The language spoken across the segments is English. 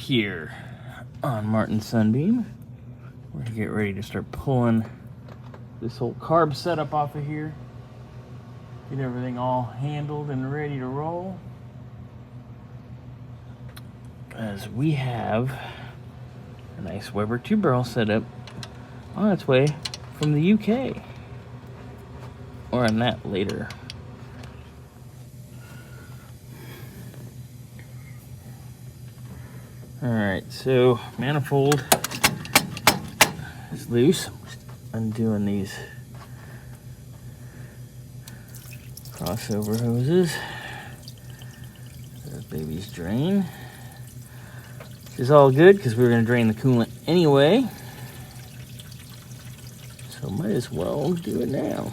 here on Martin Sunbeam. We're gonna get ready to start pulling this whole carb setup off of here. Get everything all handled and ready to roll. As we have a nice Weber 2-barrel setup on its way from the UK. More on that later. Alright, so manifold is loose. Undoing these crossover hoses. Those babies drain. Which is all good because we're going to drain the coolant anyway. So might as well do it now.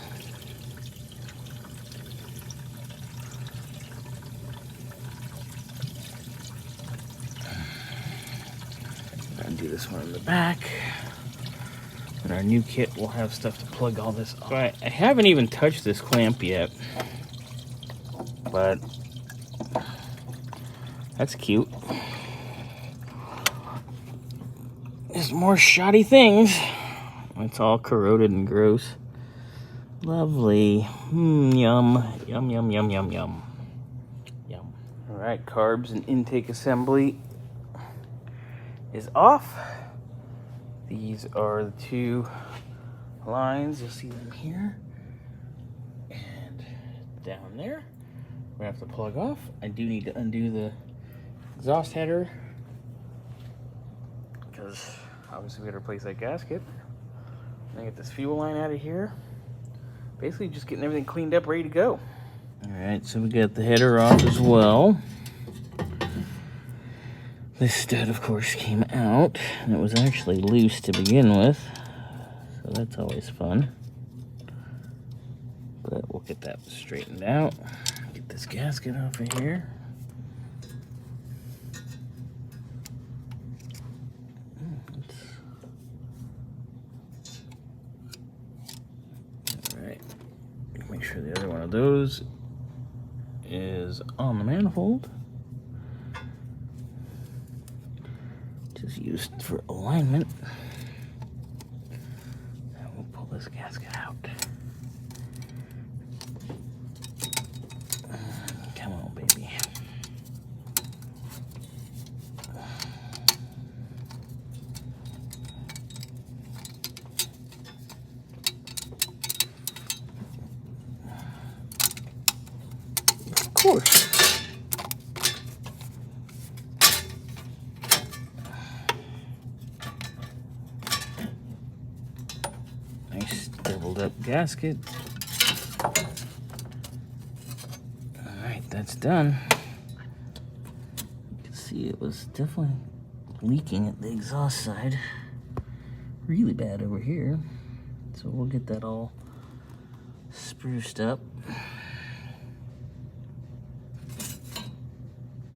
Undo this one in the back. And our new kit will have stuff to plug all this off. I haven't even touched this clamp yet. But that's cute. There's more shoddy things. It's all corroded and gross. Lovely. Yum. Yum, yum, yum, yum, yum. Yum. Alright, carbs and intake assembly is off. These are the two lines. You'll see them here. And down there. We're going to have to plug off. I do need to undo the exhaust header, because obviously we got to replace that gasket. And get this fuel line out of here. Basically just getting everything cleaned up, ready to go. Alright, so we got the header off as well. This stud, of course, came out, and it was actually loose to begin with, so that's always fun. But we'll get that straightened out. Get this gasket off of here. Alright, make sure the other one of those is on the manifold. Just used for alignment. And we'll pull this gasket out. Come on, baby. Of course. Nice doubled up gasket. Alright, that's done. You can see it was definitely leaking at the exhaust side. Really bad over here. So we'll get that all spruced up.